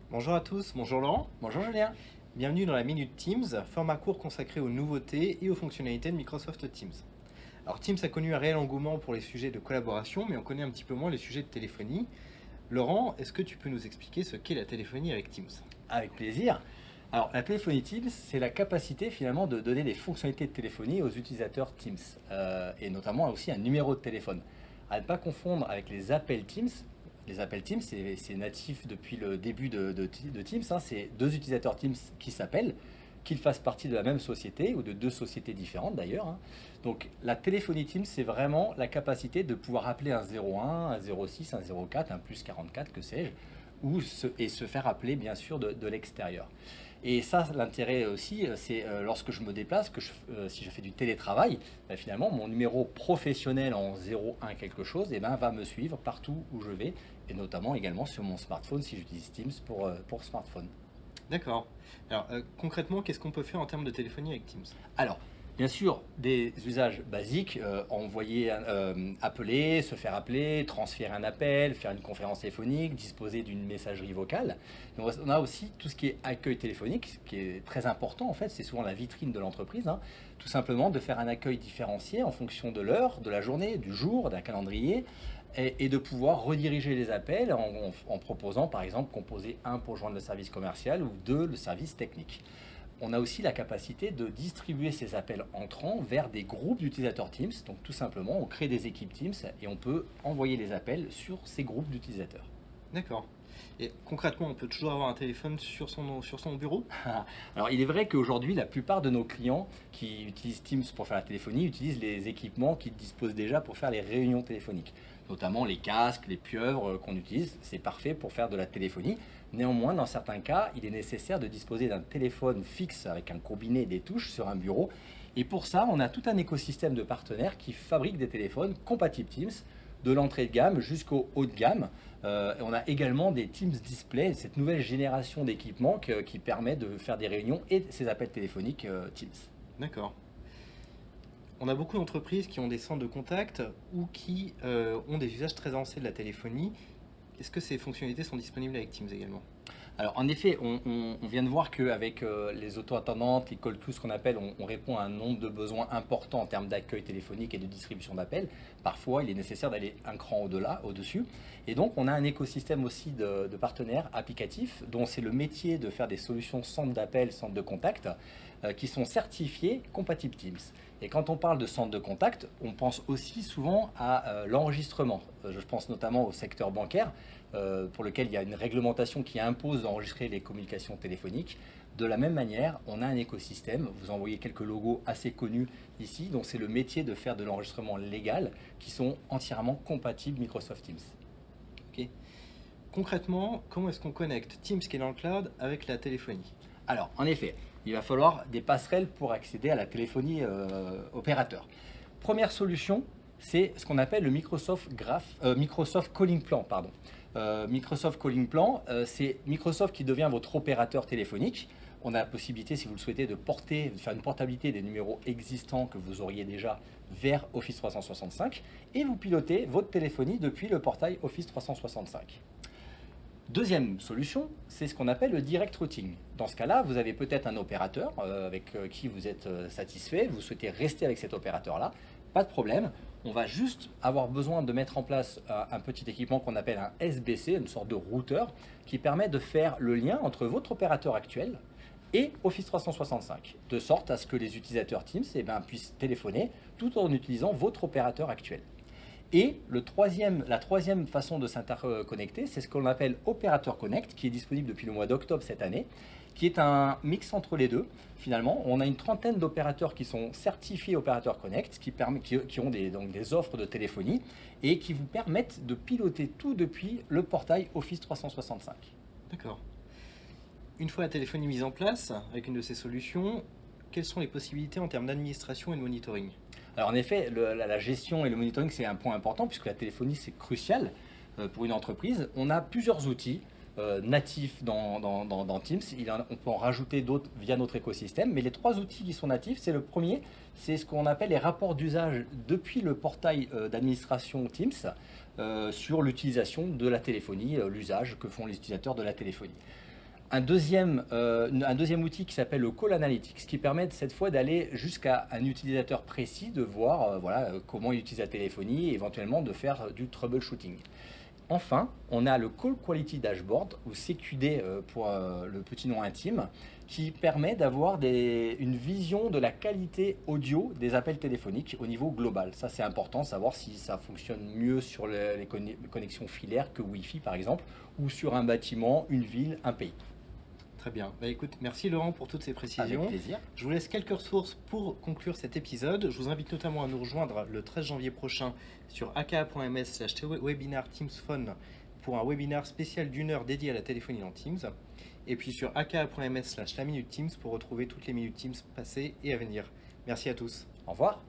Bonjour à tous, bonjour Laurent, Bonjour Julien. bienvenue dans la Minute Teams, format court consacré aux nouveautés et aux fonctionnalités de Microsoft Teams. Alors Teams a connu un réel engouement pour les sujets de collaboration, mais on connaît un petit peu moins les sujets de téléphonie. Laurent, est-ce que tu peux nous expliquer ce qu'est la téléphonie avec Teams? Avec plaisir. Alors la téléphonie Teams, c'est la capacité finalement de donner des fonctionnalités de téléphonie aux utilisateurs Teams et notamment aussi un numéro de téléphone. À ne pas confondre avec les appels Teams. Les appels Teams, c'est natif depuis le début de Teams, hein. C'est deux utilisateurs Teams qui s'appellent, qu'ils fassent partie de la même société ou de deux sociétés différentes d'ailleurs, hein. Donc la téléphonie Teams, c'est vraiment la capacité de pouvoir appeler un 01, un 06, un 04, un plus 44, que sais-je, et se faire appeler bien sûr de l'extérieur. Et ça, l'intérêt aussi, c'est lorsque je me déplace, si je fais du télétravail, ben finalement, mon numéro professionnel en 01 quelque chose va me suivre partout où je vais, et notamment également sur mon smartphone si j'utilise Teams pour smartphone. D'accord. Alors concrètement, qu'est-ce qu'on peut faire en termes de téléphonie avec Teams? Alors, bien sûr, des usages basiques, envoyer, appeler, se faire appeler, transférer un appel, faire une conférence téléphonique, disposer d'une messagerie vocale. Mais on a aussi tout ce qui est accueil téléphonique, qui est très important en fait, c'est souvent la vitrine de l'entreprise, hein. Tout simplement de faire un accueil différencié en fonction de l'heure, de la journée, du jour, d'un calendrier, et de pouvoir rediriger les appels en proposant par exemple composer un pour joindre le service commercial ou deux le service technique. On a aussi la capacité de distribuer ces appels entrants vers des groupes d'utilisateurs Teams. Donc tout simplement, on crée des équipes Teams et on peut envoyer les appels sur ces groupes d'utilisateurs. D'accord. Et concrètement, on peut toujours avoir un téléphone sur son bureau? Alors il est vrai qu'aujourd'hui, la plupart de nos clients qui utilisent Teams pour faire la téléphonie utilisent les équipements qu'ils disposent déjà pour faire les réunions téléphoniques. Notamment les casques, les pieuvres qu'on utilise, c'est parfait pour faire de la téléphonie. Néanmoins, dans certains cas, il est nécessaire de disposer d'un téléphone fixe avec un combiné des touches sur un bureau. Et pour ça, on a tout un écosystème de partenaires qui fabriquent des téléphones compatibles Teams, de l'entrée de gamme jusqu'au haut de gamme. Et on a également des Teams Display, cette nouvelle génération d'équipements qui permet de faire des réunions et ces appels téléphoniques Teams. D'accord. On a beaucoup d'entreprises qui ont des centres de contact ou qui ont des usages très avancés de la téléphonie. Est-ce que ces fonctionnalités sont disponibles avec Teams également? Alors en effet, on vient de voir qu'avec les auto-attendantes, les call to ce qu'on appelle, on répond à un nombre de besoins importants en termes d'accueil téléphonique et de distribution d'appels. Parfois, il est nécessaire d'aller un cran au-delà, au-dessus. Et donc, on a un écosystème aussi de partenaires applicatifs dont c'est le métier de faire des solutions centres d'appel, centres de contact, qui sont certifiés compatibles Teams. Et quand on parle de centre de contact, on pense aussi souvent à l'enregistrement. Je pense notamment au secteur bancaire, pour lequel il y a une réglementation qui impose d'enregistrer les communications téléphoniques. De la même manière, on a un écosystème, vous envoyez quelques logos assez connus ici, donc c'est le métier de faire de l'enregistrement légal, qui sont entièrement compatibles Microsoft Teams. Ok. Concrètement, comment est-ce qu'on connecte Teams qui est dans le cloud avec la téléphonie? Alors, en effet, il va falloir des passerelles pour accéder à la téléphonie opérateur. Première solution, c'est ce qu'on appelle le Microsoft Calling Plan. Pardon. Microsoft Calling Plan, c'est Microsoft qui devient votre opérateur téléphonique. On a la possibilité, si vous le souhaitez, de faire une portabilité des numéros existants que vous auriez déjà vers Office 365 et vous pilotez votre téléphonie depuis le portail Office 365. Deuxième solution, c'est ce qu'on appelle le direct routing. Dans ce cas-là, vous avez peut-être un opérateur avec qui vous êtes satisfait, vous souhaitez rester avec cet opérateur-là, pas de problème. On va juste avoir besoin de mettre en place un petit équipement qu'on appelle un SBC, une sorte de routeur, qui permet de faire le lien entre votre opérateur actuel et Office 365, de sorte à ce que les utilisateurs Teams puissent téléphoner tout en utilisant votre opérateur actuel. Et la troisième façon de s'interconnecter, c'est ce qu'on appelle Operator Connect, qui est disponible depuis le mois d'octobre cette année, qui est un mix entre les deux. Finalement, on a une trentaine d'opérateurs qui sont certifiés Operator Connect, qui ont donc des offres de téléphonie et qui vous permettent de piloter tout depuis le portail Office 365. D'accord. Une fois la téléphonie mise en place, avec une de ces solutions, quelles sont les possibilités en termes d'administration et de monitoring? Alors en effet, la gestion et le monitoring, c'est un point important puisque la téléphonie, c'est crucial pour une entreprise. On a plusieurs outils natifs dans Teams. On peut en rajouter d'autres via notre écosystème. Mais les 3 outils qui sont natifs, c'est le premier, c'est ce qu'on appelle les rapports d'usage depuis le portail d'administration Teams sur l'utilisation de la téléphonie, l'usage que font les utilisateurs de la téléphonie. Un deuxième outil qui s'appelle le Call Analytics, qui permet cette fois d'aller jusqu'à un utilisateur précis, de voir comment il utilise la téléphonie et éventuellement de faire du troubleshooting. Enfin, on a le Call Quality Dashboard, ou CQD pour le petit nom intime, qui permet d'avoir une vision de la qualité audio des appels téléphoniques au niveau global. Ça, c'est important, savoir si ça fonctionne mieux sur les connexions filaires que Wi-Fi, par exemple, ou sur un bâtiment, une ville, un pays. Très bien. Bah, écoute, merci Laurent pour toutes ces précisions. Avec plaisir. Je vous laisse quelques ressources pour conclure cet épisode. Je vous invite notamment à nous rejoindre le 13 janvier prochain sur aka.ms/webinar Teams Phone pour un webinaire spécial d'1 heure dédié à la téléphonie dans Teams. Et puis sur aka.ms/la minute Teams pour retrouver toutes les minutes Teams passées et à venir. Merci à tous. Au revoir.